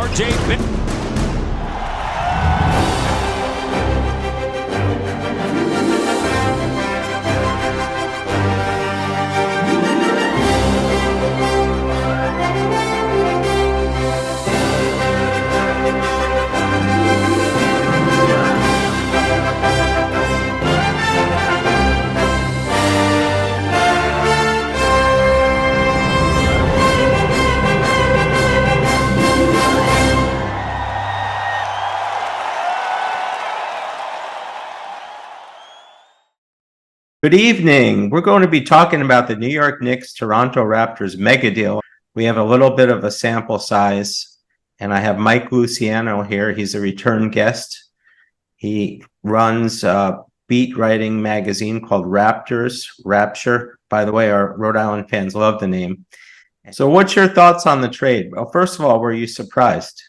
R.J. Barrett. Good evening. We're going to be talking about the New York Knicks Toronto Raptors mega deal. We have a little bit of a sample size, and I have Mike Luciano here. He's a return guest. He runs a beat writing magazine called Raptors Rapture. By the way, our Rhode Island fans love the name. So what's your thoughts on the trade? Well, first of all, were you surprised?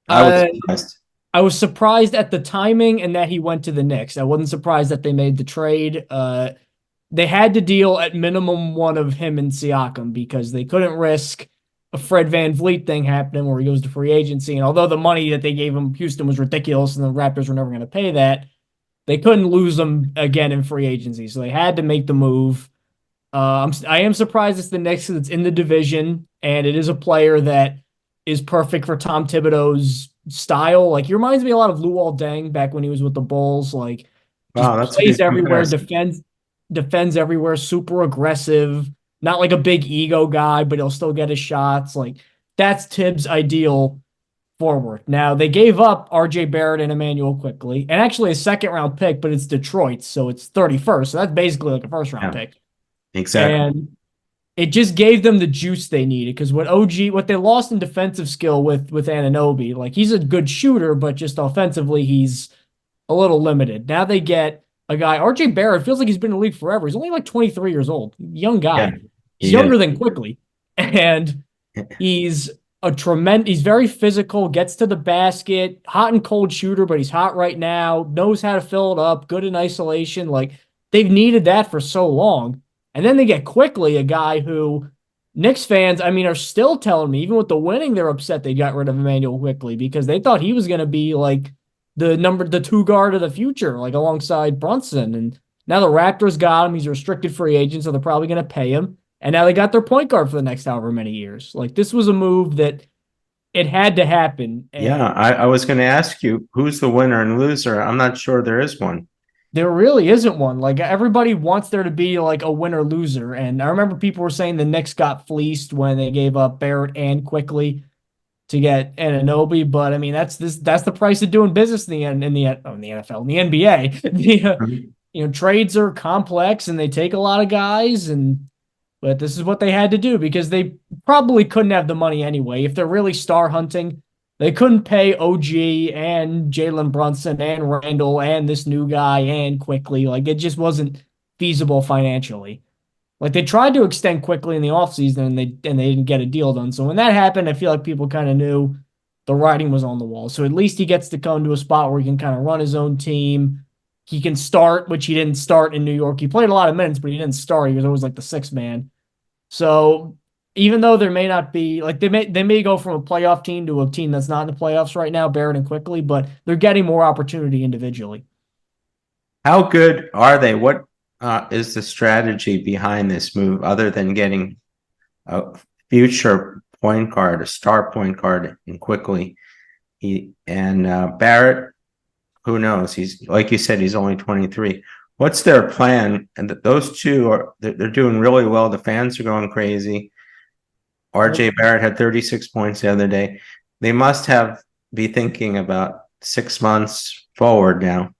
I was surprised. I was surprised at the timing and that he went to the Knicks. I wasn't surprised that they made the trade. They had to deal at minimum one of him and Siakam because they couldn't risk a Fred VanVleet thing happening where he goes to free agency. And although the money that they gave him, Houston, was ridiculous and the Raptors were never going to pay that, they couldn't lose him again in free agency. So they had to make the move. I am surprised it's the Knicks because it's in the division and it is a player that is perfect for Tom Thibodeau's style. Like, he reminds me a lot of Luol Deng back when he was with the Bulls. Like, just plays everywhere, defends everywhere, super aggressive, not like a big ego guy, but he'll still get his shots. Like, that's Tibbs' ideal forward. Now, they gave up R.J. Barrett and Emmanuel Quickley, and actually a second-round pick, but it's Detroit, so it's 31st. So that's basically like a first-round pick. Exactly. And it just gave them the juice they needed because what they lost in defensive skill with Anunoby, like, he's a good shooter, but just offensively, he's a little limited. Now they get a guy, R.J. Barrett, feels like he's been in the league forever. He's only like 23 years old. Young guy. Yeah, he's younger than Quickley. And he's he's very physical, gets to the basket, hot and cold shooter, but he's hot right now, knows how to fill it up, good in isolation. Like, they've needed that for so long. And then they get Quickley, a guy who Knicks fans, I mean, are still telling me, even with the winning, they're upset they got rid of Emmanuel Quickley because they thought he was going to be like the two guard of the future, like alongside Brunson. And now the Raptors got him. He's a restricted free agent, so they're probably going to pay him. And now they got their point guard for the next however many years. Like, this was a move that it had to happen. And yeah, I was going to ask you, who's the winner and loser? I'm not sure there is one. There really isn't one. Like, everybody wants there to be like a winner-loser. And I remember people were saying the Knicks got fleeced when they gave up Barrett and Quickley to get Anunoby. But I mean, that's the price of doing business in the NFL, in the NBA. Trades are complex and they take a lot of guys. But this is what they had to do because they probably couldn't have the money anyway. If they're really star hunting, they couldn't pay OG and Jalen Brunson and Randall and this new guy and Quickley. Like, it just wasn't feasible financially. Like, they tried to extend Quicklly in the offseason and they didn't get a deal done. So when that happened, I feel like people kind of knew the writing was on the wall. So at least he gets to come to a spot where he can kind of run his own team. He can start, which he didn't start in New York. He played a lot of minutes, but he didn't start. He was always like the sixth man. So even though there may not be, like, they may go from a playoff team to a team that's not in the playoffs right now, Barrett and Quickley, but they're getting more opportunity individually. How good are they? What is the strategy behind this move other than getting a future point guard, a star point guard in Quickley? Barrett, who knows? He's, like you said, he's only 23. What's their plan? And those two they're doing really well. The fans are going crazy. R.J. Barrett had 36 points the other day. They must be thinking about 6 months forward now.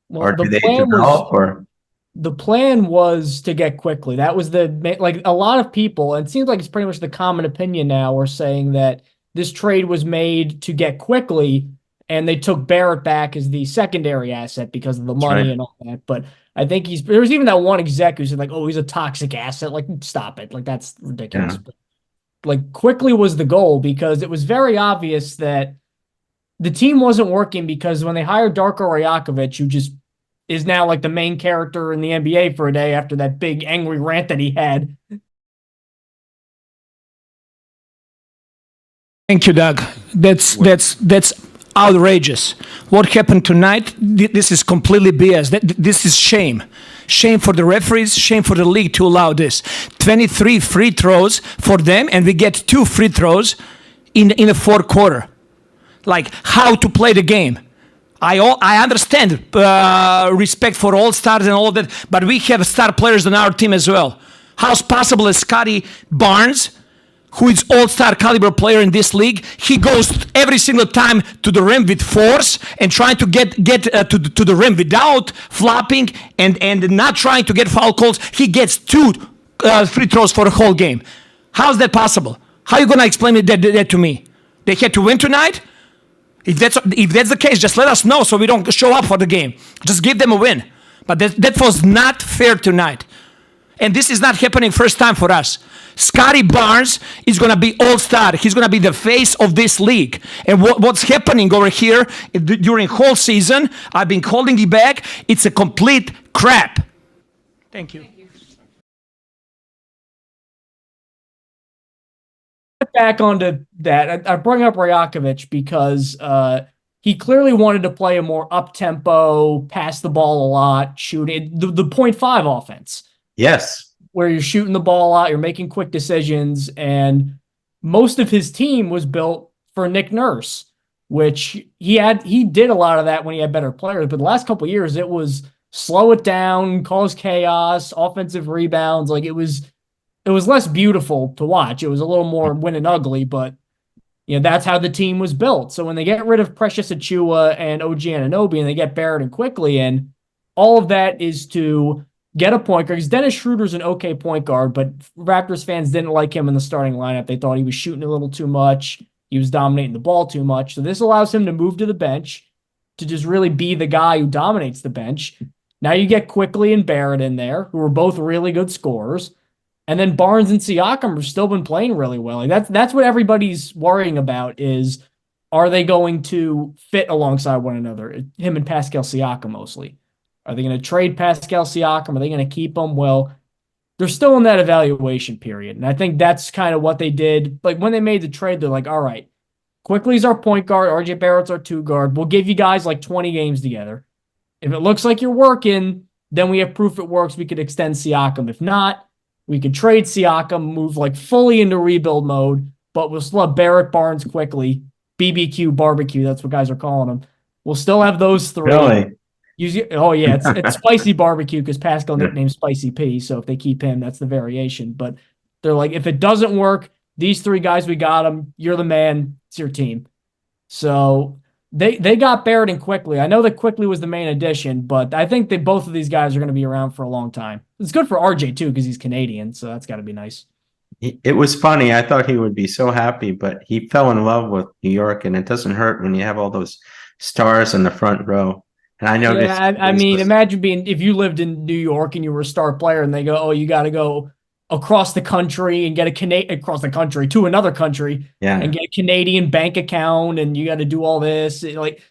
Well, or do they develop? The plan was to get Quickley. That was like, a lot of people, and it seems like it's pretty much the common opinion now, are saying that this trade was made to get Quickley, and they took Barrett back as the secondary asset because of the money and all that. But I think there was even that one exec who said, like, oh, he's a toxic asset. Like, stop it. Like, that's ridiculous. Yeah. But, like, Quickley was the goal because it was very obvious that the team wasn't working because when they hired Darko Rajakovic, who just is now like the main character in the NBA for a day after that big angry rant that he had Thank you, Doug. That's outrageous. What happened tonight? This is completely BS. This is shame. Shame for the referees, shame for the league to allow this. 23 free throws for them, and we get 2 free throws in the fourth quarter. Like, how to play the game. I understand respect for all stars and all of that, but we have star players on our team as well. How's possible that Scotty Barnes, who is all-star caliber player in this league, he goes every single time to the rim with force and trying to get to the rim without flopping and not trying to get foul calls. He gets 2 free throws for the whole game. How's that possible? How are you going to explain that to me? They had to win tonight? If that's the case, just let us know so we don't show up for the game. Just give them a win. But that was not fair tonight. And this is not happening first time for us. Scotty Barnes is going to be all-star. He's going to be the face of this league. And what's happening over here during whole season, I've been calling it back, it's a complete crap. Thank you. Back onto that, I bring up Rajakovic because he clearly wanted to play a more up-tempo, pass the ball a lot, shooting the 0.5 offense. Yes. Where you're shooting the ball out, you're making quick decisions, and most of his team was built for Nick Nurse, which he did a lot of that when he had better players, but the last couple of years it was slow it down, cause chaos, offensive rebounds, like it was less beautiful to watch. It was a little more winning ugly, but that's how the team was built. So when they get rid of Precious Achiuwa and Ujiri and Anunoby and they get Barrett and Quickley in, all of that is to get a point guard, because Dennis Schroeder's an okay point guard, but Raptors fans didn't like him in the starting lineup. They thought he was shooting a little too much. He was dominating the ball too much. So this allows him to move to the bench, to just really be the guy who dominates the bench. Now you get Quickley and Barrett in there, who are both really good scorers. And then Barnes and Siakam have still been playing really well. Like that's what everybody's worrying about is, are they going to fit alongside one another? Him and Pascal Siakam mostly. Are they going to trade Pascal Siakam? Are they going to keep him? Well, they're still in that evaluation period. And I think that's kind of what they did. Like when they made the trade, they're like, all right, Quickley's our point guard. RJ Barrett's our 2 guard. We'll give you guys like 20 games together. If it looks like you're working, then we have proof it works. We could extend Siakam. If not, we could trade Siakam, move like fully into rebuild mode, but we'll still have Barrett, Barnes, Quickley, BBQ, barbecue. That's what guys are calling them. We'll still have those 3. Really? Oh, yeah, it's spicy barbecue because Pascal nicknamed Spicy P, so if they keep him, that's the variation. But they're like, if it doesn't work, these 3 guys, we got them. You're the man. It's your team. So they got Barrett and Quickley. I know that Quickley was the main addition, but I think that both of these guys are going to be around for a long time. It's good for RJ, too, because he's Canadian, so that's got to be nice. It was funny. I thought he would be so happy, but he fell in love with New York, and it doesn't hurt when you have all those stars in the front row. And I know I mean, imagine if you lived in New York and you were a star player and they go, oh, you got to go across the country and get across the country to another country and get a Canadian bank account and you got to do all this. Like,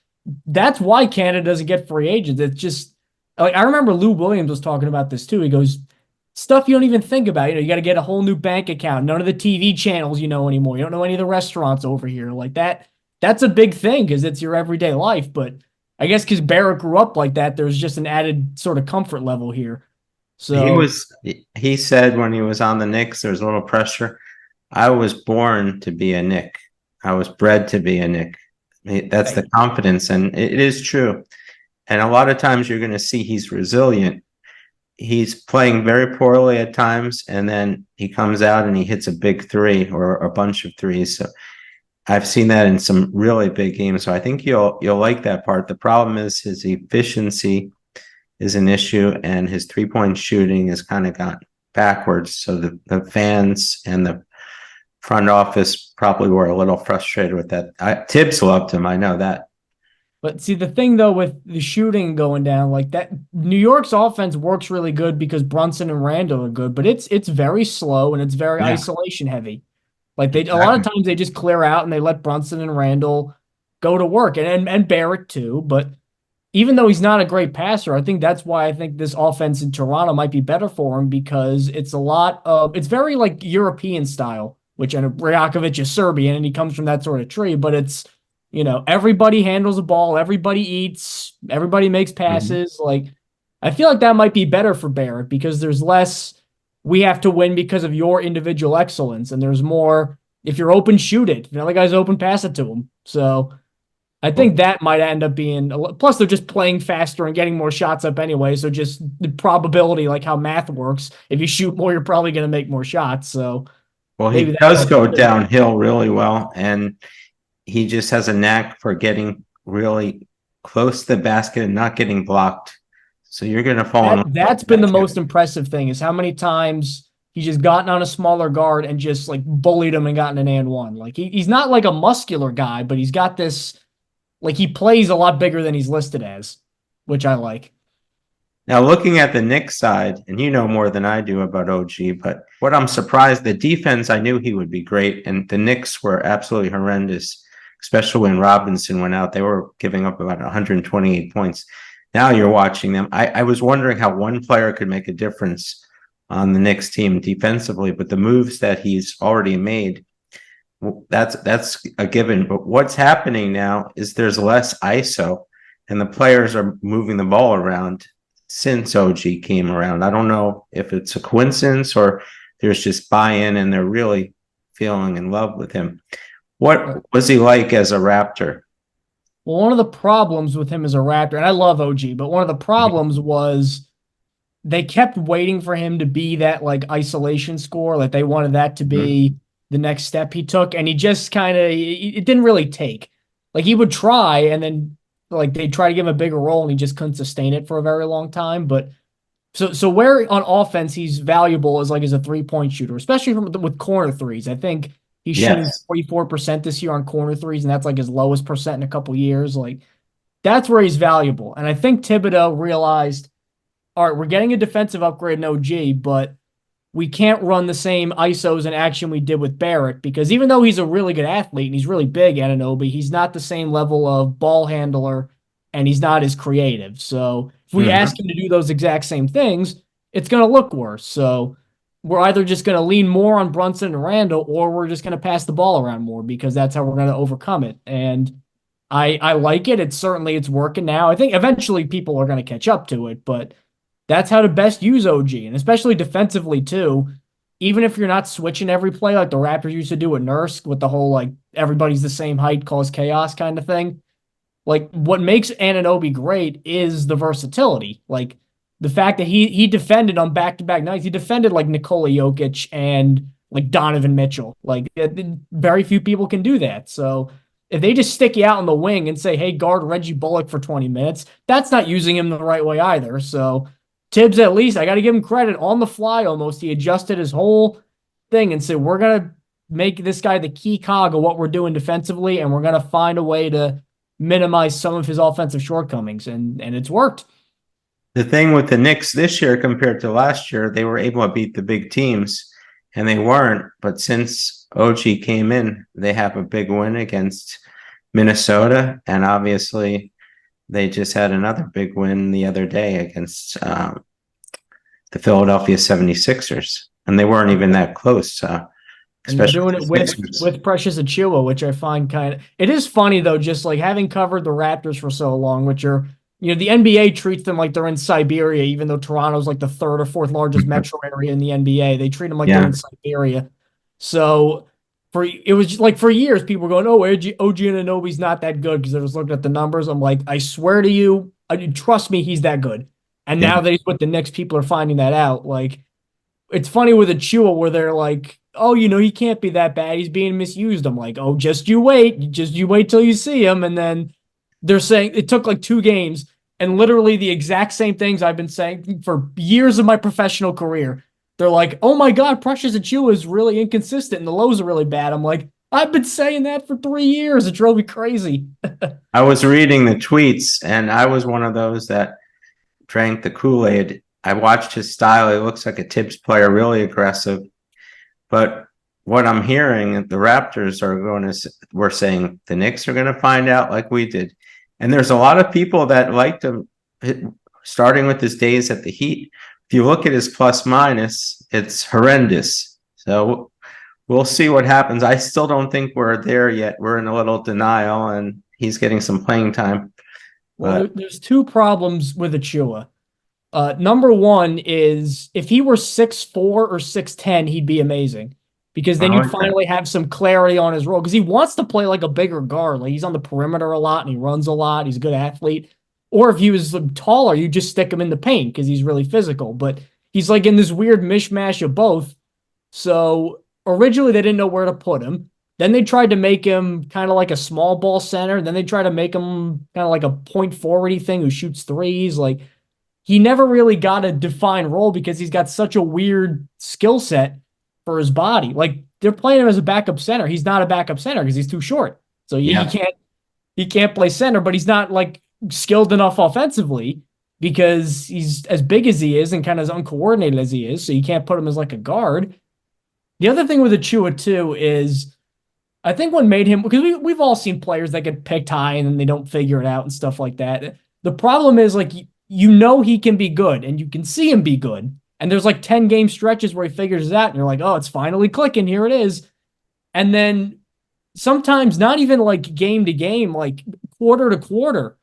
that's why Canada doesn't get free agents. It's just like, I remember Lou Williams was talking about this too. He goes, stuff you don't even think about. You got to get a whole new bank account. None of the TV channels anymore. You don't know any of the restaurants over here. Like that. That's a big thing because it's your everyday life. But I guess because Barrett grew up like that, there's just an added sort of comfort level here. So he said when he was on the Knicks, there's a little pressure. I was born to be a Knick. I was bred to be a Knick. That's the confidence, and it is true. And a lot of times you're going to see he's resilient. He's playing very poorly at times, and then he comes out and he hits a big 3 or a bunch of 3s. So I've seen that in some really big games. So I think you'll like that part. The problem is his efficiency is an issue, and his 3-point shooting has kind of got backwards. So the fans and the front office probably were a little frustrated with that. Tibbs loved him. I know that. But see, the thing, though, with the shooting going down like that, New York's offense works really good because Brunson and Randall are good, but it's very slow and it's very isolation heavy. Like a lot of times they just clear out and they let Brunson and Randall go to work and Barrett too. But even though he's not a great passer, I think that's why I think this offense in Toronto might be better for him because it's it's very like European style which Rajakovic is Serbian and he comes from that sort of tree, but it's, everybody handles the ball, everybody eats, everybody makes passes. Like, I feel like that might be better for Barrett because there's less we have to win because of your individual excellence, and there's more if you're open, shoot it. If the other guy's open, pass it to him. So I think that might end up being, plus they're just playing faster and getting more shots up anyway. So just the probability, like how math works, if you shoot more, you're probably going to make more shots. So well, he does go downhill really well, and he just has a knack for getting really close to the basket and not getting blocked. So you're going to fall. That's been the most impressive thing is how many times he's just gotten on a smaller guard and just like bullied him and gotten an and one. Like he's not like a muscular guy, but he's got this, like he plays a lot bigger than he's listed as, which I like. Now looking at the Knicks side, and you know more than I do about OG, but what I'm surprised, the defense, I knew he would be great, and the Knicks were absolutely horrendous, especially when Robinson went out. They were giving up about 128 points. Now you're watching them. I was wondering how one player could make a difference on the Knicks team defensively, but the moves that he's already made, that's a given. But what's happening now is there's less ISO, and the players are moving the ball around since OG came around. I don't know if it's a coincidence or there's just buy-in and they're really feeling in love with him. What was he like as a Raptor? Well, one of the problems with him as a Raptor, and I love OG, but one of the problems was they kept waiting for him to be that like isolation score. Like they wanted that to be the next step he took. And he just kind of, it didn't really take. Like he would try and then like they'd try to give him a bigger role and he just couldn't sustain it for a very long time. But so where on offense he's valuable is like as a 3-point shooter, especially with corner threes. I think he's shooting 44% this year on corner threes, and that's like his lowest percent in a couple years. Like that's where he's valuable. And I think Thibodeau realized, all right, we're getting a defensive upgrade in OG, but we can't run the same ISOs and action we did with Barrett because even though he's a really good athlete and he's really big, Anunoby, he's not the same level of ball handler and he's not as creative. So if we ask him to do those exact same things, it's going to look worse. So we're either just going to lean more on Brunson and Randall or we're just going to pass the ball around more because that's how we're going to overcome it. And I like it. It's working now. I think eventually people are going to catch up to it, but that's how to best use OG, and especially defensively too. Even if you're not switching every play like the Raptors used to do with Nurse with the whole like everybody's the same height, cause chaos kind of thing. Like what makes Anunoby great is the versatility. Like the fact that he defended on back-to-back nights. He defended like Nikola Jokic and like Donovan Mitchell. Like very few people can do that. So if they just stick you out on the wing and say, hey, guard Reggie Bullock for 20 minutes, that's not using him the right way either. So Tibbs, at least, I got to give him credit on the fly almost. He adjusted his whole thing and said, we're going to make this guy the key cog of what we're doing defensively, and we're going to find a way to minimize some of his offensive shortcomings, and it's worked. The thing with the Knicks this year compared to last year, they were able to beat the big teams, and they weren't. But since OG came in, they have a big win against Minnesota, and obviously they just had another big win the other day against the Philadelphia 76ers, and they weren't even that close. And they're doing it with Precious Achiuwa, which I find kind of... It is funny, though, just like having covered the Raptors for so long, which are... the NBA treats them like they're in Siberia, even though Toronto's like the third or fourth largest metro area in the NBA. They treat them like they're in Siberia. So... It was just like for years, people were going, oh, OG Anunoby's not that good because I was looking at the numbers. I'm like, I swear to you, trust me, he's that good. And now that he's with the Knicks, people are finding that out. Like, it's funny with Achiuwa where they're like, oh, he can't be that bad. He's being misused. I'm like, oh, just you wait. Just you wait till you see him. And then they're saying it took like 2 games and literally the exact same things I've been saying for years of my professional career. They're like, oh my God, Precious Achiuwa is really inconsistent and the lows are really bad. I'm like, I've been saying that for 3 years. It drove me crazy. I was reading the tweets and I was one of those that drank the Kool-Aid. I watched his style. He looks like a Tibbs player, really aggressive. But what I'm hearing, the Raptors we're saying the Knicks are going to find out like we did. And there's a lot of people that liked him, starting with his days at the Heat. If you look at his plus minus, it's horrendous. So we'll see what happens. I still don't think we're there yet. We're in a little denial, and he's getting some playing time. Well, there's two problems with Achiuwa. Number one is if he were 6'4" or 6'10", he'd be amazing because then you'd finally have some clarity on his role because he wants to play like a bigger guard. Like he's on the perimeter a lot and he runs a lot. He's a good athlete. Or if he was taller, you just stick him in the paint because he's really physical. But he's like in this weird mishmash of both. So originally they didn't know where to put him. Then they tried to make him kind of like a small ball center. Then they tried to make him kind of like a point forwardy thing who shoots threes. Like he never really got a defined role because he's got such a weird skill set for his body. Like they're playing him as a backup center. He's not a backup center because he's too short. So he can't play center, but he's not like skilled enough offensively because he's as big as he is and kind of as uncoordinated as he is. So you can't put him as like a guard. The other thing with Achiuwa too is I think what made him, because we've all seen players that get picked high and then they don't figure it out and stuff like that. The problem is like, you know, he can be good and you can see him be good. And there's like 10 game stretches where he figures it out and you're like, oh, it's finally clicking. Here it is. And then sometimes not even like game to game, like quarter to quarter,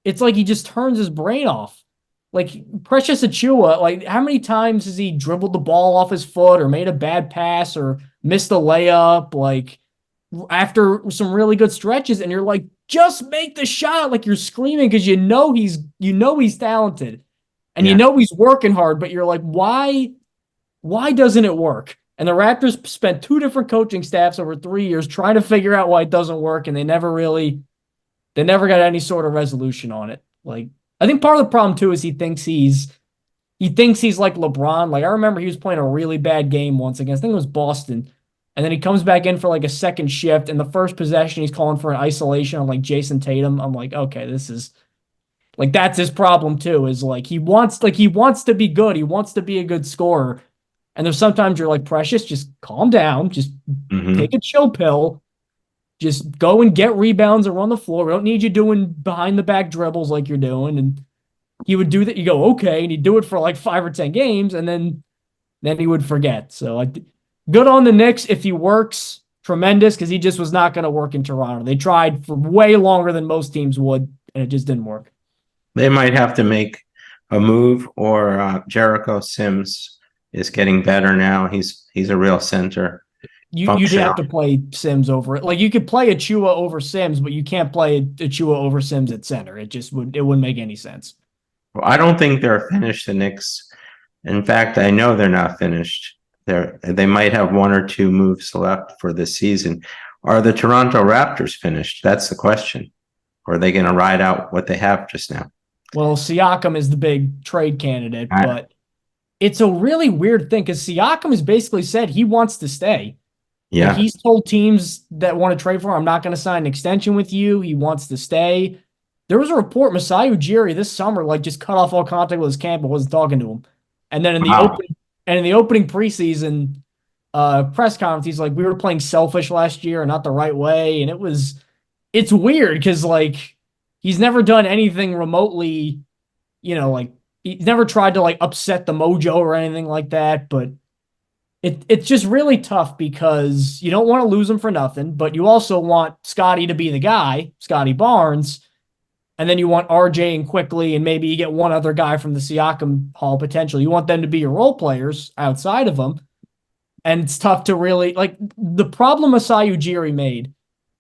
it's like he just turns his brain off. Like Precious Achiuwa, like how many times has he dribbled the ball off his foot or made a bad pass or missed a layup? Like, after some really good stretches, and you're like, just make the shot. Like you're screaming because you know he's talented and you know he's working hard, but you're like, why doesn't it work? And the Raptors spent 2 different coaching staffs over 3 years trying to figure out why it doesn't work, and they never got any sort of resolution on it. Like I think part of the problem too is he thinks he's like LeBron. Like I remember he was playing a really bad game once against, I think it was Boston. And then he comes back in for like a second shift. And the first possession, he's calling for an isolation on like Jason Tatum. I'm like, okay, this is like, that's his problem too, is like, he wants to be good. He wants to be a good scorer. And there's sometimes you're like, Precious, just calm down. Just take a chill pill. Just go and get rebounds and run the floor. We don't need you doing behind the back dribbles like you're doing. And he would do that. You go, okay. And he'd do it for like 5 or 10 games. And then he would forget. So good on the Knicks. If he works, tremendous, because he just was not going to work in Toronto. They tried for way longer than most teams would, and it just didn't work. They might have to make a move, or Jericho Sims is getting better now. He's a real center. You'd have to play Sims over it. Like you could play Achiuwa over Sims, but you can't play Achiuwa over Sims at center. It wouldn't make any sense. Well, I don't think they're finished, the Knicks. In fact, I know they're not finished. They might have 1 or 2 moves left for this season. Are the Toronto Raptors finished? That's the question. Or are they going to ride out what they have just now? Well, Siakam is the big trade candidate, but it's a really weird thing because Siakam has basically said he wants to stay. Yeah. Like he's told teams that want to trade for him, I'm not going to sign an extension with you. He wants to stay. There was a report Masai Ujiri this summer like just cut off all contact with his camp and wasn't talking to him. And then in the opening preseason press conference, he's like, we were playing selfish last year and not the right way. And it's weird because like he's never done anything remotely, like he's never tried to like upset the mojo or anything like that. But it's just really tough because you don't want to lose him for nothing, but you also want Scotty to be the guy, Scotty Barnes. And then you want RJ and Quickley, and maybe you get one other guy from the Siakam Hall potentially. You want them to be your role players outside of them. And it's tough to really, like, the problem Masai Ujiri made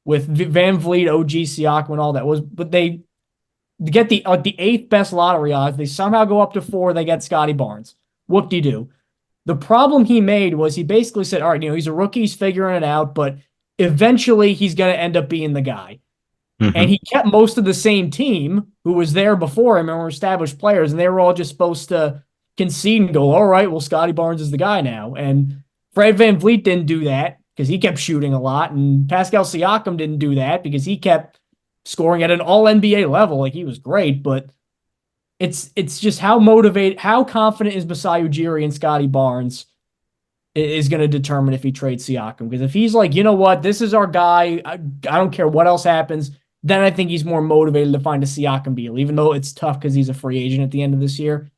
with Van Vliet, OG, Siakam, and all that was, but they get the 8th best lottery odds. They somehow go up to 4. They get Scotty Barnes. Whoop-de-doo. The problem he made was he basically said, all right, he's a rookie, he's figuring it out, but eventually he's going to end up being the guy. And he kept most of the same team who was there before him and were established players, and they were all just supposed to concede and go, all right, well, Scotty Barnes is the guy now. And Fred Van Vliet didn't do that because he kept shooting a lot, and Pascal Siakam didn't do that because he kept scoring at an all-NBA level. Like, he was great, but it's just how confident is Masai Ujiri and Scotty Barnes is going to determine if he trades Siakam. Because if he's like, you know what, this is our guy, I don't care what else happens, then I think he's more motivated to find a Siakam deal, even though it's tough because he's a free agent at the end of this year.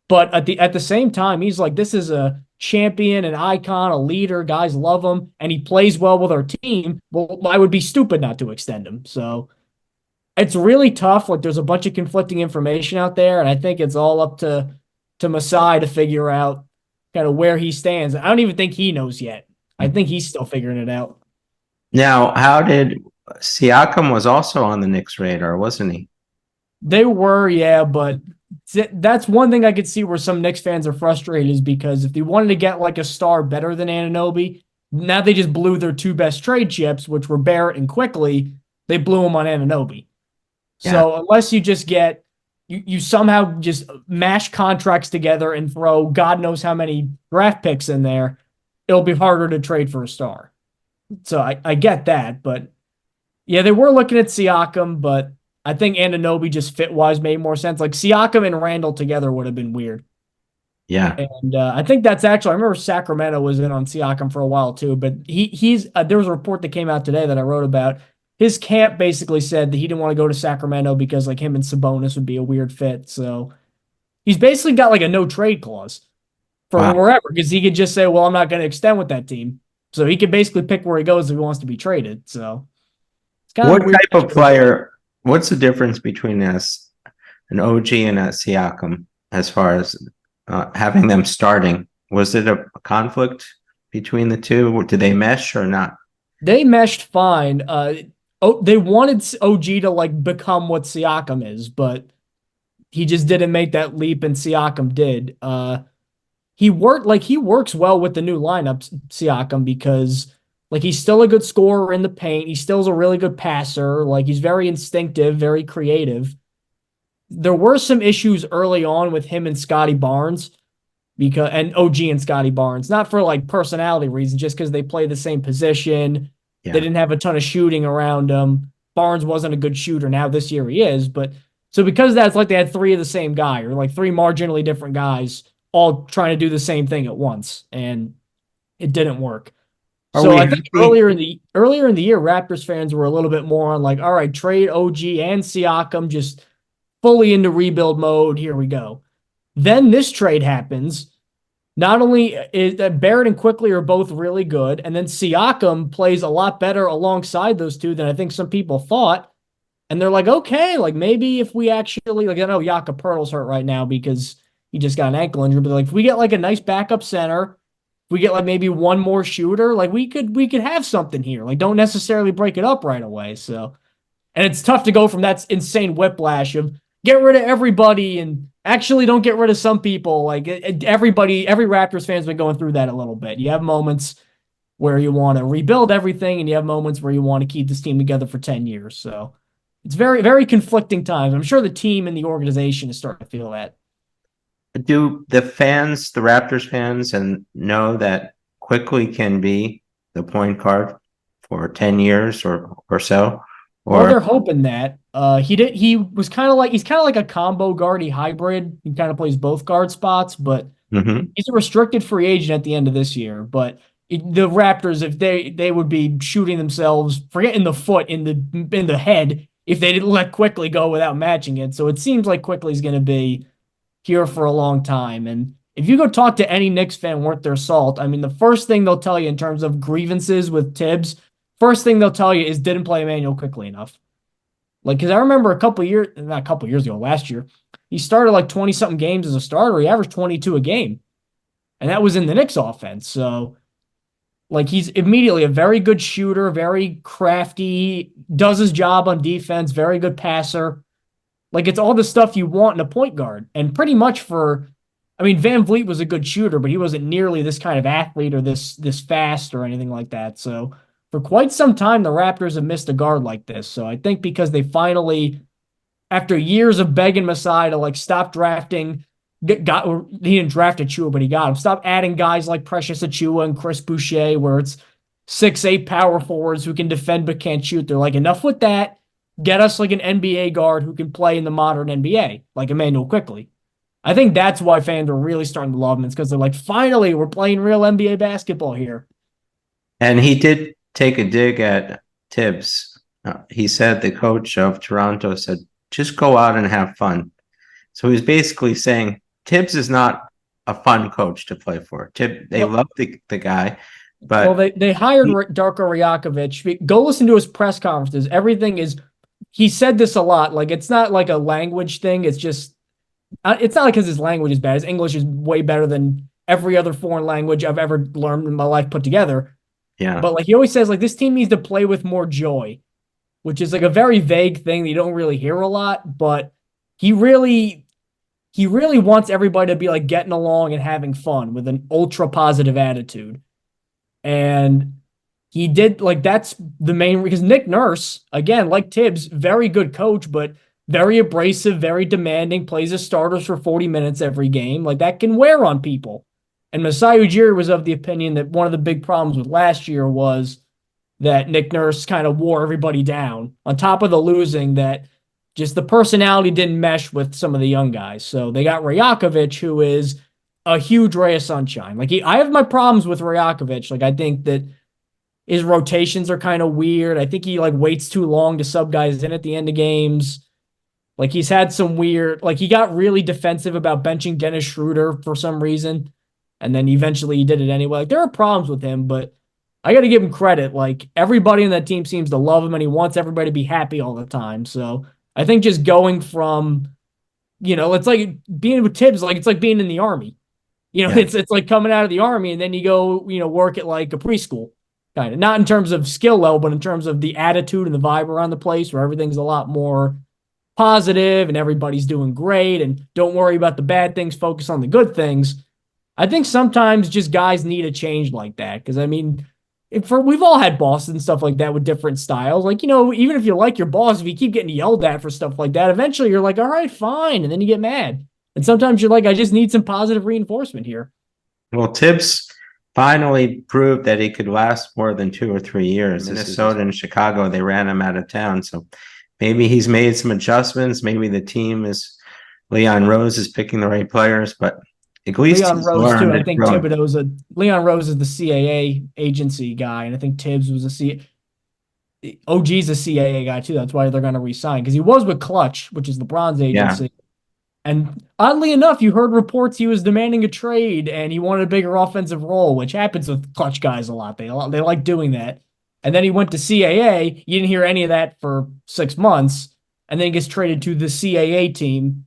But at the same time, he's like, this is a champion, an icon, a leader. Guys love him, and he plays well with our team. Well, I would be stupid not to extend him. So it's really tough. Like there's a bunch of conflicting information out there, and I think it's all up to Masai to figure out kind of where he stands. I don't even think he knows yet. I think he's still figuring it out. Now, how did Siakam was also on the Knicks radar, wasn't he? They were, yeah, but that's one thing I could see where some Knicks fans are frustrated is because if they wanted to get like a star better than Anunoby, now they just blew their two best trade chips, which were Barrett and Quickley. They blew them on Anunoby. Yeah. So unless you just get you somehow just mash contracts together and throw God knows how many draft picks in there, it'll be harder to trade for a star. So I get that, but yeah, they were looking at Siakam, but I think Anunoby just fit-wise made more sense. Like Siakam and Randall together would have been weird. Yeah. And I think that's actually, I remember Sacramento was in on Siakam for a while too, but he's there was a report that came out today that I wrote about. His camp basically said that he didn't want to go to Sacramento because like him and Sabonis would be a weird fit. So he's basically got like a no trade clause for wherever, because he could just say, well, I'm not going to extend with that team. So he could basically pick where he goes if he wants to be traded. So it's kind of what type of player, what's the difference between an OG and a Siakam as far as having them starting? Was it a conflict between the two? Did they mesh or not? They meshed fine. They wanted OG to like become what Siakam is, but he just didn't make that leap, and Siakam did. He works well with the new lineup, Siakam, because like he's still a good scorer in the paint. He still's a really good passer. Like he's very instinctive, very creative. There were some issues early on with him and Scotty Barnes and OG and Scotty Barnes, not for like personality reasons, just because they play the same position. Yeah. They didn't have a ton of shooting around him. Barnes wasn't a good shooter. Now this year he is, but so because that's like they had three of the same guy, or like three marginally different guys all trying to do the same thing at once, and it didn't work. So I think earlier in the year, Raptors fans were a little bit more on like, all right, trade OG and Siakam, just fully into rebuild mode. Here we go. Then this trade happens. Not only is Barrett and Quickley are both really good, and then Siakam plays a lot better alongside those two than I think some people thought. And they're like, okay, like maybe if we actually, like I know Jakob Poeltl's hurt right now because he just got an ankle injury, but like if we get like a nice backup center, if we get like maybe one more shooter, like we could have something here. Like don't necessarily break it up right away. So, and it's tough to go from that insane whiplash of get rid of everybody and actually don't get rid of some people. Like every Raptors fan's been going through that a little bit. You have moments where you want to rebuild everything, and you have moments where you want to keep this team together for 10 years. So it's very, very conflicting times. I'm sure the team and the organization is starting to feel that. Do the fans, the Raptors fans, and know that Quickley can be the point guard for 10 years or so? Well, they're hoping that. He's kind of like a combo guardy hybrid. He kind of plays both guard spots, but he's a restricted free agent at the end of this year. But the Raptors, if they would be shooting themselves, forget in the foot, in the head, if they didn't let Quickley go without matching it. So it seems like Quickley's going to be here for a long time. And if you go talk to any Knicks fan worth their salt, I mean, the first thing they'll tell you in terms of grievances with Tibbs, first thing they'll tell you is didn't play Emmanuel Quickley enough. Like, because I remember not a couple years ago, last year, he started like 20-something games as a starter. He averaged 22 a game. And that was in the Knicks offense. So, like, he's immediately a very good shooter, very crafty, does his job on defense, very good passer. Like, it's all the stuff you want in a point guard. And pretty much Van Vliet was a good shooter, but he wasn't nearly this kind of athlete or this fast or anything like that. So, for quite some time, the Raptors have missed a guard like this. So I think because they finally, after years of begging Masai to like stop drafting, he didn't draft Achiuwa, but he got him. Stop adding guys like Precious Achiuwa and Chris Boucher, where it's 6'8" power forwards who can defend but can't shoot. They're like, enough with that. Get us like an NBA guard who can play in the modern NBA, like Emmanuel Quickley. I think that's why fans are really starting to love him. It's because they're like, finally, we're playing real NBA basketball here. And he did take a dig at Tibbs. He said, the coach of Toronto said, just go out and have fun. So he's basically saying Tibbs is not a fun coach to play for. They love the guy, but well, they hired Darko Rajakovic. Go listen to his press conferences. Everything is. He said this a lot. Like, it's not like a language thing. It's just. It's not like because his language is bad. His English is way better than every other foreign language I've ever learned in my life put together. Yeah. But like he always says, like this team needs to play with more joy, which is like a very vague thing that you don't really hear a lot. But he really wants everybody to be like getting along and having fun with an ultra positive attitude. And he did like that's the main because Nick Nurse, again, like Tibbs, very good coach, but very abrasive, very demanding, plays his starters for 40 minutes every game. Like that can wear on people. And Masai Ujiri was of the opinion that one of the big problems with last year was that Nick Nurse kind of wore everybody down on top of the losing, that just the personality didn't mesh with some of the young guys. So they got Rajakovic, who is a huge ray of sunshine. Like I have my problems with Rajakovic. Like I think that his rotations are kind of weird. I think he like waits too long to sub guys in at the end of games. Like he's had some weird, like he got really defensive about benching Dennis Schroeder for some reason. And then eventually he did it anyway. Like there are problems with him, but I got to give him credit. Like everybody in that team seems to love him and he wants everybody to be happy all the time. So I think just going from, it's like being with Tibbs, like it's like being in the army. It's like coming out of the army and then you go, work at like a preschool. Kind of. Not in terms of skill level, but in terms of the attitude and the vibe around the place where everything's a lot more positive and everybody's doing great and don't worry about the bad things, focus on the good things. I think sometimes just guys need a change like that. Because I mean, we've all had bosses and stuff like that with different styles. Like, even if you like your boss, if you keep getting yelled at for stuff like that, eventually you're like, all right, fine. And then you get mad. And sometimes you're like, I just need some positive reinforcement here. Well, Tibbs finally proved that he could last more than 2 or 3 years. Minnesota and Chicago, they ran him out of town. So maybe he's made some adjustments. Maybe the team Leon Rose is picking the right players, but at least Leon Rose too. I think Leon Rose is the CAA agency guy, and I think Tibbs was OG's a CAA guy too. That's why they're going to re-sign because he was with Clutch, which is LeBron's agency. Yeah. And oddly enough, you heard reports he was demanding a trade and he wanted a bigger offensive role, which happens with Clutch guys a lot. They like doing that. And then he went to CAA. You didn't hear any of that for 6 months, and then he gets traded to the CAA team,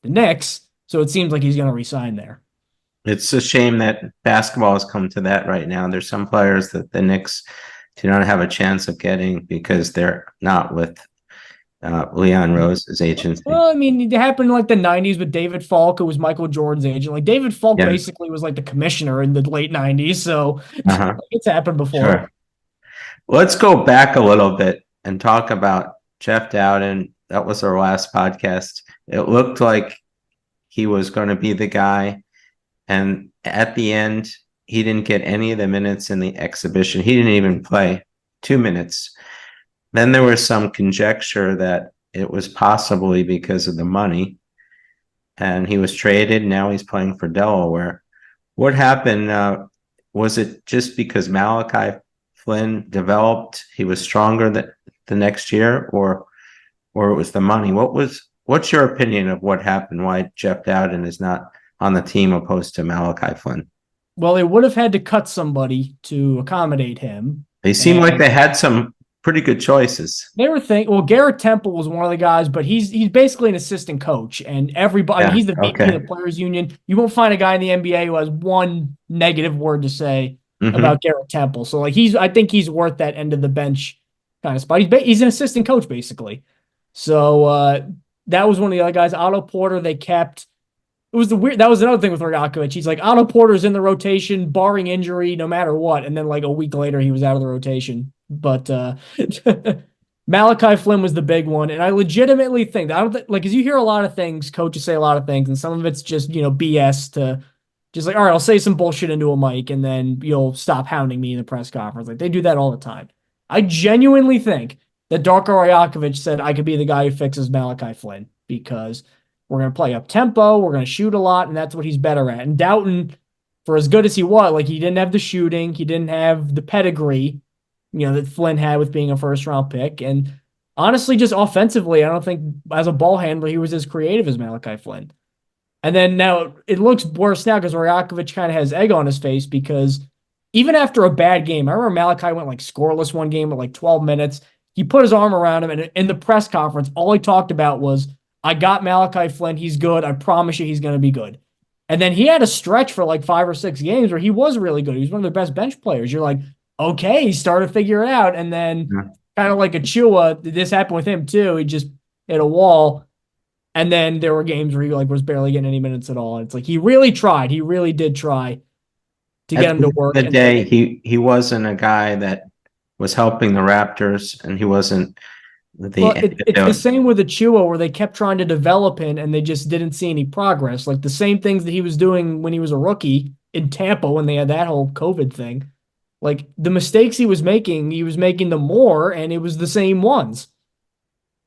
the Knicks. So it seems like he's going to resign there. It's a shame that basketball has come to that right now. There's some players that the Knicks do not have a chance of getting because they're not with Leon Rose's agency. Well, I mean, it happened in like the 90s with David Falk, who was Michael Jordan's agent. Like David Falk basically was like the commissioner in the late 90s. So it's happened before. Sure. Let's go back a little bit and talk about Jeff Dowtin. That was our last podcast. It looked like he was going to be the guy. And at the end, he didn't get any of the minutes in the exhibition. He didn't even play 2 minutes. Then there was some conjecture that it was possibly because of the money. And he was traded. Now he's playing for Delaware. What happened? Was it just because Malachi Flynn developed, he was stronger the next year, or it was the money? What's your opinion of what happened? Why Jeff Dowtin is not on the team opposed to Malachi Flynn? Well, they would have had to cut somebody to accommodate him. They seemed like they had some pretty good choices. They were thinking, well, Garrett Temple was one of the guys, but he's basically an assistant coach, and everybody, he's the VP of the Players Union. You won't find a guy in the NBA who has one negative word to say about Garrett Temple. So like I think he's worth that end of the bench kind of spot. He's an assistant coach basically. So that was one of the other guys. Otto Porter they kept. It was that was another thing with Rajakovic. He's like, Otto Porter's in the rotation, barring injury, no matter what. And then like a week later, he was out of the rotation. But Malachi Flynn was the big one. And I legitimately think that because you hear a lot of things, coaches say a lot of things, and some of it's just, BS to just like, all right, I'll say some bullshit into a mic and then you'll stop hounding me in the press conference. Like they do that all the time. I genuinely think that Darko Rajakovic said I could be the guy who fixes Malachi Flynn because we're going to play up tempo, we're going to shoot a lot, and that's what he's better at. And Dowtin, for as good as he was, like he didn't have the shooting, he didn't have the pedigree, that Flynn had with being a first-round pick. And honestly, just offensively, I don't think as a ball handler he was as creative as Malachi Flynn. And then now it looks worse now because Rajakovic kind of has egg on his face because even after a bad game, I remember Malachi went like scoreless one game with like 12 minutes. He put his arm around him, and in the press conference, all he talked about was, I got Malachi Flynn. He's good. I promise you he's going to be good. And then he had a stretch for like 5 or 6 games where he was really good. He was one of their best bench players. You're like, okay, he started to figure it out. And then kind of like Achiuwa, this happened with him too. He just hit a wall. And then there were games where he like was barely getting any minutes at all. And it's like he really tried. He really did try to get him to work. At the end of the day, he wasn't a guy that was helping the Raptors, and he wasn't it's the same with Achiuwa, where they kept trying to develop him and they just didn't see any progress. Like the same things that he was doing when he was a rookie in Tampa when they had that whole COVID thing. Like the mistakes he was making them more, and it was the same ones.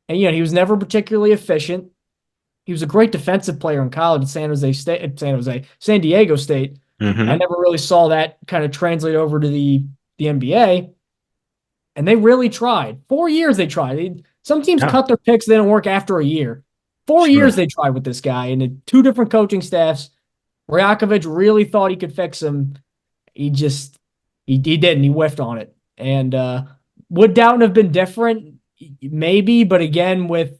And he was never particularly efficient. He was a great defensive player in college at San Diego State. Mm-hmm. I never really saw that kind of translate over to the NBA. And they really tried. 4 years they tried. Some teams cut their picks, they didn't work after a year. 4 years they tried with this guy, and 2 different coaching staffs. Rajakovic really thought he could fix him. He didn't. He whiffed on it. And would Dowtin have been different? Maybe, but again, with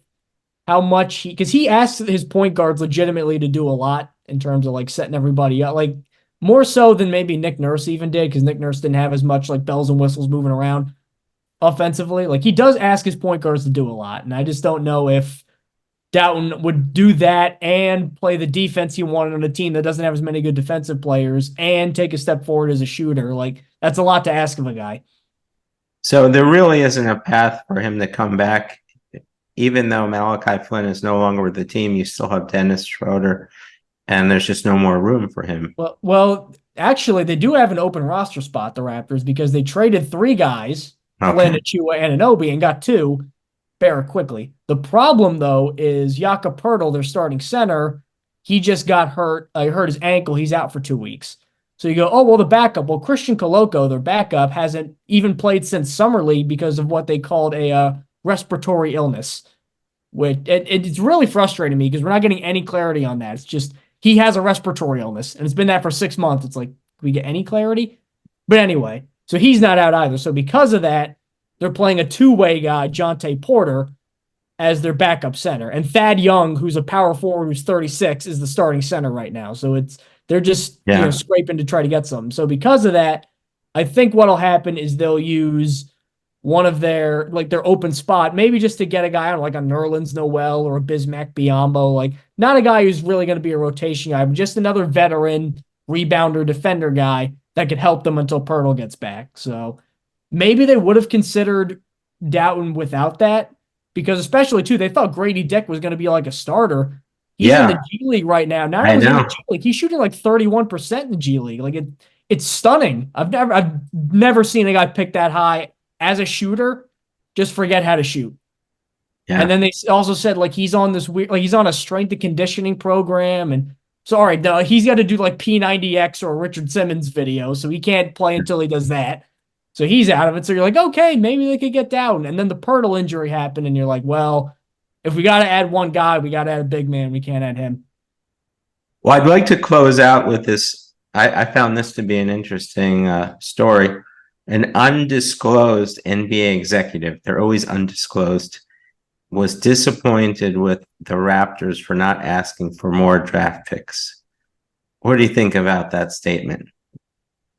how much because he asked his point guards legitimately to do a lot in terms of like setting everybody up, like more so than maybe Nick Nurse even did, because Nick Nurse didn't have as much like bells and whistles moving around offensively. Like he does ask his point guards to do a lot, and I just don't know if Dowtin would do that and play the defense he wanted on a team that doesn't have as many good defensive players and take a step forward as a shooter. Like that's a lot to ask of a guy. So there really isn't a path for him to come back. Even though Malachi Flynn is no longer with the team, you still have Dennis Schroeder, and there's just no more room for him. Well, actually, they do have an open roster spot, the Raptors, because they traded 3 guys, Flynn, Achiuwa, and Anunoby, and got 2, Barrett, Quickley. The problem, though, is Jakob Poeltl, their starting center, he just got hurt. He hurt his ankle. He's out for 2 weeks. So you go, oh, well, the backup. Well, Christian Koloko, their backup, hasn't even played since Summer League because of what they called a respiratory illness. It's really frustrating me because we're not getting any clarity on that. It's just he has a respiratory illness, and it's been that for 6 months. It's like, can we get any clarity? But anyway, so he's not out either. So because of that, they're playing a 2-way guy, Jonte Porter, as their backup center. And Thad Young, who's a power forward who's 36, is the starting center right now. So they're just scraping to try to get something. So because of that, I think what'll happen is they'll use one of their open spot, maybe just to get a guy on like a Nerlens Noel or a Bismack Biyombo, like not a guy who's really going to be a rotation guy, but just another veteran rebounder defender guy that could help them until Poeltl gets back. So maybe they would have considered Dowtin without that, because especially too, they thought Grady Dick was going to be like a starter. He's in the G League right now. Now he's in the G League. He's shooting like 31% in the G League. Like it's stunning. I've never seen a guy pick that high as a shooter. Just forget how to shoot. Yeah. And then they also said like he's on this weird, like he's on a strength and conditioning program, and so all right, he's got to do like P90X or a Richard Simmons video, so he can't play until he does that. So he's out of it. So you're like, okay, maybe they could get down. And then the Poeltl injury happened, and you're like, well, if we got to add one guy, we got to add a big man. We can't add him. Well, I'd like to close out with this. I found this to be an interesting story. An undisclosed NBA executive, they're always undisclosed, was disappointed with the Raptors for not asking for more draft picks. What do you think about that statement?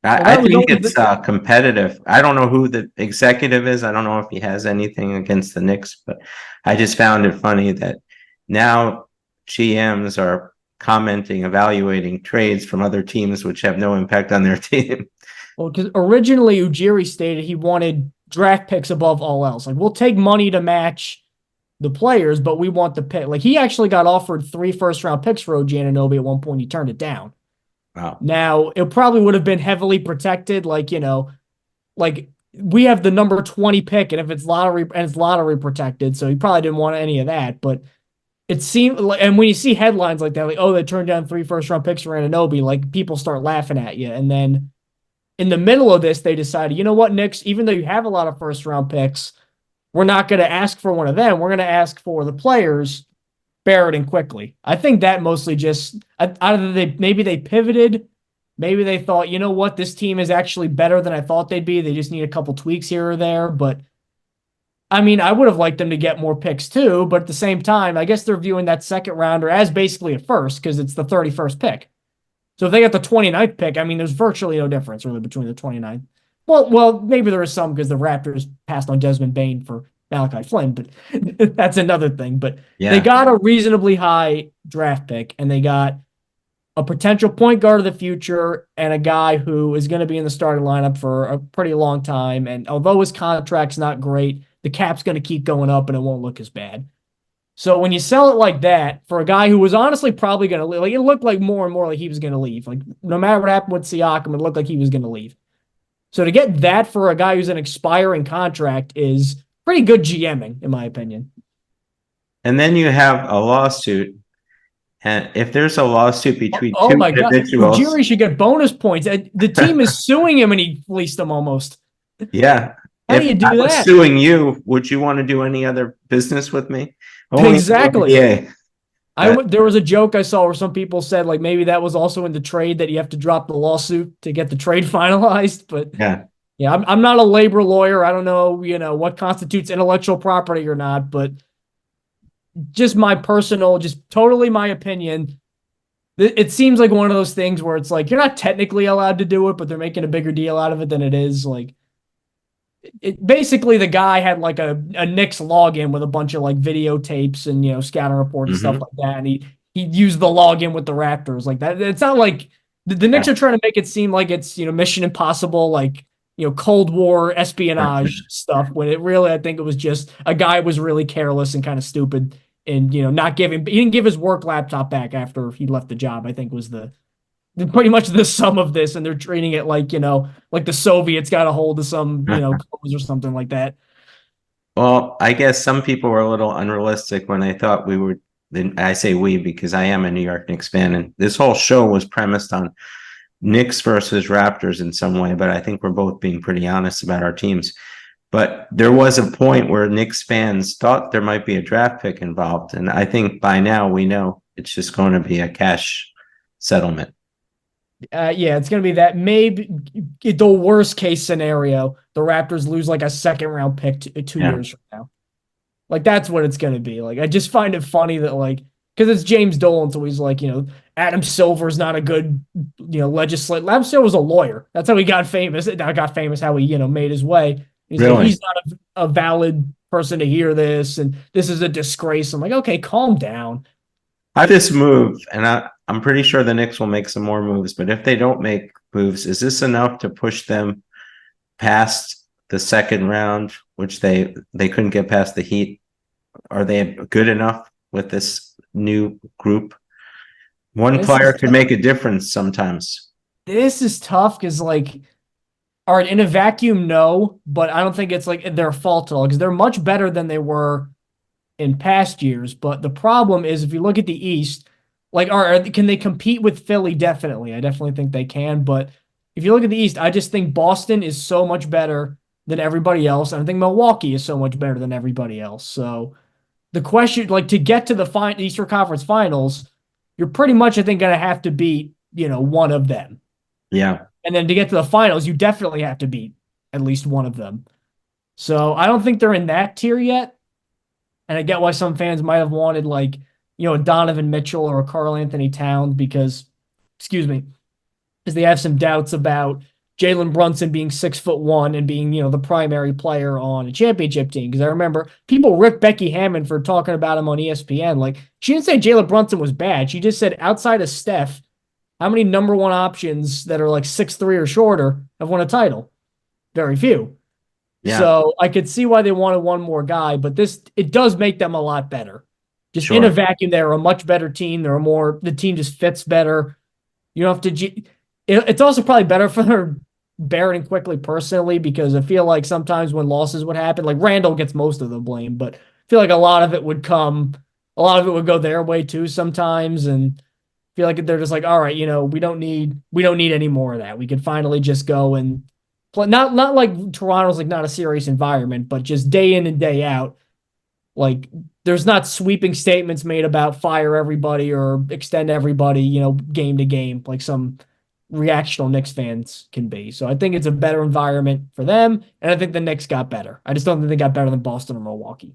I think it's competitive. I don't know who the executive is. I don't know if he has anything against the Knicks, but I just found it funny that now GMs are commenting, evaluating trades from other teams which have no impact on their team. Well, because originally Ujiri stated he wanted draft picks above all else. Like, we'll take money to match the players, but we want the pick. Like, he actually got offered 3 first-round picks for OG Anunoby at one point. He turned it down. Wow. Now, it probably would have been heavily protected. Like, like we have the number 20 pick, and if it's lottery protected, so he probably didn't want any of that. But it seemed, and when you see headlines like that, like, oh, they turned down 3 first-round picks for Anunoby, like people start laughing at you. And then in the middle of this, they decided, you know what, Knicks, even though you have a lot of first-round picks, we're not going to ask for one of them. We're going to ask for the players Barrett and Quickley. I think that mostly just either they pivoted, maybe they thought, you know what, this team is actually better than I thought they'd be. They just need a couple tweaks here or there. But I mean, I would have liked them to get more picks too. But at the same time, I guess they're viewing that second rounder as basically a first because it's the 31st pick. So if they got the 29th pick, I mean, there's virtually no difference really between the 29th. Well, maybe there is some because the Raptors passed on Desmond Bane for Malachi Flynn, but that's another thing. But they got a reasonably high draft pick, and they got a potential point guard of the future and a guy who is going to be in the starting lineup for a pretty long time. And although his contract's not great, the cap's going to keep going up and it won't look as bad. So when you sell it like that for a guy who was honestly probably going to leave, like it looked like more and more like he was going to leave. Like no matter what happened with Siakam, it looked like he was going to leave. So to get that for a guy who's an expiring contract is pretty good GMing, in my opinion. And then you have a lawsuit. And if there's a lawsuit between two individuals, Ujiri should get bonus points. The team is suing him and he fleeced them almost. Yeah. How do you do I was that? suing you, would you want to do any other business with me? Exactly. Yeah. There was a joke I saw where some people said like maybe that was also in the trade that you have to drop the lawsuit to get the trade finalized. But yeah, I'm not a labor lawyer. I don't know, what constitutes intellectual property or not, but just my personal, just totally my opinion. It seems like one of those things where it's like you're not technically allowed to do it, but they're making a bigger deal out of it than it is. Like basically the guy had like a Knicks login with a bunch of like videotapes and scouting reports and stuff like that, and he used the login with the Raptors like that. It's not like the Knicks are trying to make it seem like it's Mission Impossible, like Cold War espionage stuff, when it really, I think it was just a guy was really careless and kind of stupid and not giving. He didn't give his work laptop back after he left the job, I think was pretty much the sum of this, and they're treating it like like the Soviets got a hold of some codes or something like that. Well, I guess some people were a little unrealistic when they thought we were. I say we because I am a New York Knicks fan, and this whole show was premised on Knicks versus Raptors in some way. But I think we're both being pretty honest about our teams. But there was a point where Knicks fans thought there might be a draft pick involved, and I think by now we know it's just going to be a cash settlement. Yeah, it's going to be that. Maybe the worst case scenario, the Raptors lose like a second round pick 2 years from now. Like that's what it's going to be. Like I just find it funny that because it's James Dolan, so he's like, Adam Silver's not a good, legislator. Adam Silver's a lawyer. That's how he got famous. Not got famous, how he, made his way. He's really? Like, he's not a valid person to hear this, and this is a disgrace. I'm like, okay, calm down. This move, and I'm pretty sure the Knicks will make some more moves, but if they don't make moves, is this enough to push them past the second round, which they couldn't get past the Heat? Are they good enough with this new group? One player could make a difference sometimes. This is tough because, all right, in a vacuum, no, but I don't think it's their fault at all because they're much better than they were in past years. But the problem is if you look at the East, can they compete with Philly? Definitely. I definitely think they can. But if you look at the East, I just think Boston is so much better than everybody else. And I think Milwaukee is so much better than everybody else. So the question, to get to the Eastern Conference Finals, you're pretty much, I think, going to have to beat, one of them. Yeah. And then to get to the finals, you definitely have to beat at least one of them. So I don't think they're in that tier yet. And I get why some fans might have wanted a Donovan Mitchell or a Karl Anthony Towns because they have some doubts about Jalen Brunson being 6'1" and being, the primary player on a championship team. Because I remember people ripped Becky Hammond for talking about him on ESPN. She didn't say Jalen Brunson was bad. She just said outside of Steph, how many number one options that are 6'3" or shorter have won a title? Very few. Yeah. So I could see why they wanted one more guy, but it does make them a lot better. Just in a vacuum, they're a much better team. The team just fits better. You don't have to. It's also probably better for Barrett and Quickley personally because I feel like sometimes when losses would happen, Randall gets most of the blame, but I feel like a lot of it would go their way too sometimes, and I feel like they're just all right, we don't need any more of that. We could finally just go and play. Not like Toronto's not a serious environment, but just day in and day out. Like, there's not sweeping statements made about fire everybody or extend everybody, game to game, like some reactional Knicks fans can be. So I think it's a better environment for them, and I think the Knicks got better. I just don't think they got better than Boston or Milwaukee.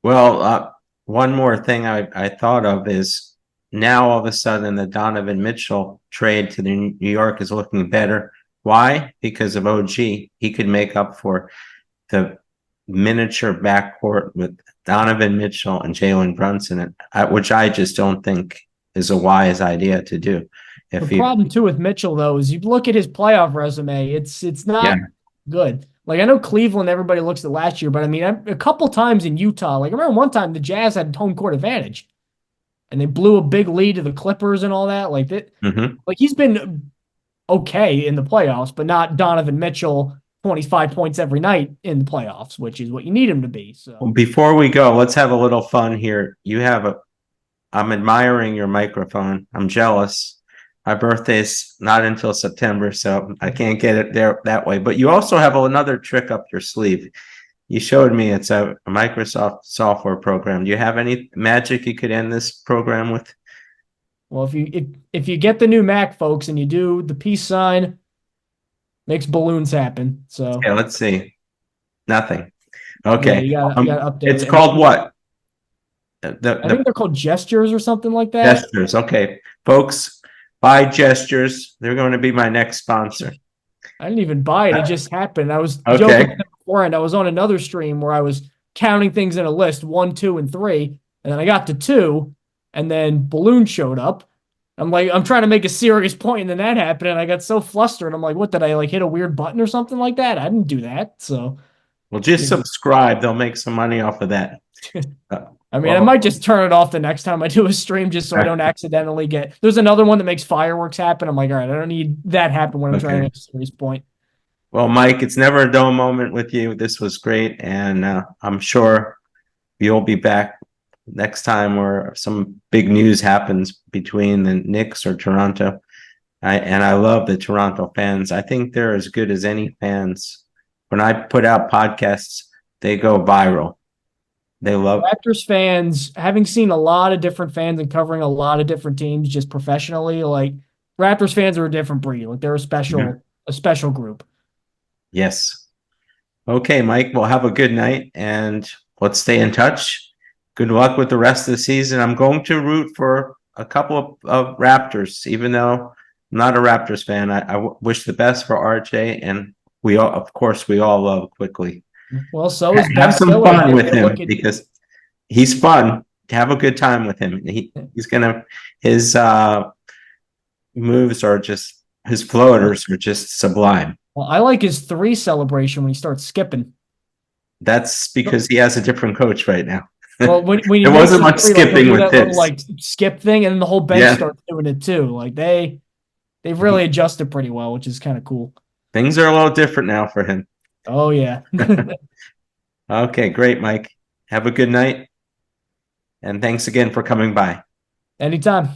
Well, one more thing I thought of is now all of a sudden the Donovan Mitchell trade to the New York is looking better. Why? Because of OG. He could make up for the miniature backcourt with Donovan Mitchell and Jalen Brunson, which I just don't think is a wise idea to do. The problem too with Mitchell though is you look at his playoff resume, it's not good. Like, I know Cleveland, everybody looks at last year, but I mean, a couple times in Utah, like I remember one time the Jazz had home court advantage, and they blew a big lead to the Clippers and all that. Like that, like he's been okay in the playoffs, but not Donovan Mitchell 25 points every night in the playoffs, which is what you need him to be. So before we go, let's have a little fun here. I'm admiring your microphone. I'm jealous. My birthday's not until September, so I can't get it there that way. But you also have another trick up your sleeve. You showed me it's a Microsoft software program. Do you have any magic you could end this program with? Well, if you get the new Mac, folks, and you do the peace sign, makes balloons happen. So yeah, let's see. Nothing. Okay. Yeah, you gotta update it's it. called what? I think they're called gestures or something like that. Gestures. Okay, folks. Buy Gestures. They're going to be my next sponsor. I didn't even buy it. It just happened. I was joking beforehand. I was on another stream where I was counting things in a list, 1, 2, and 3. And then I got to 2, and then balloon showed up. I'm trying to make a serious point, and then that happened, and I got so flustered. I'm like, what, did I hit a weird button or something like that? I didn't do that. So, well, just subscribe. They'll make some money off of that. I mean, I might just turn it off the next time I do a stream just so I don't accidentally there's another one that makes fireworks happen. I'm like, all right, I don't need that happen when I'm trying to make a serious point. Well, Mike, it's never a dull moment with you. This was great. And I'm sure you'll be back next time where some big news happens between the Knicks or Toronto. I love the Toronto fans. I think they're as good as any fans. When I put out podcasts, they go viral. They love Raptors fans, having seen a lot of different fans and covering a lot of different teams just professionally, like Raptors fans are a different breed. Like they're a special group. Yes. Okay, Mike, well, have a good night and let's stay in touch. Good luck with the rest of the season. I'm going to root for a couple of Raptors, even though I'm not a Raptors fan. I wish the best for RJ, and we all love Quickley. Well, so is have some fun with him because he's fun. Have a good time with him. His moves are just, his floaters are just sublime. Well, I like his 3 celebration when he starts skipping. That's because he has a different coach right now. Well, when there wasn't much skipping with his skip thing, and then the whole bench starts doing it too. Like they've really adjusted pretty well, which is kind of cool. Things are a little different now for him. Oh yeah. Okay, great, Mike. Have a good night. And thanks again for coming by. Anytime.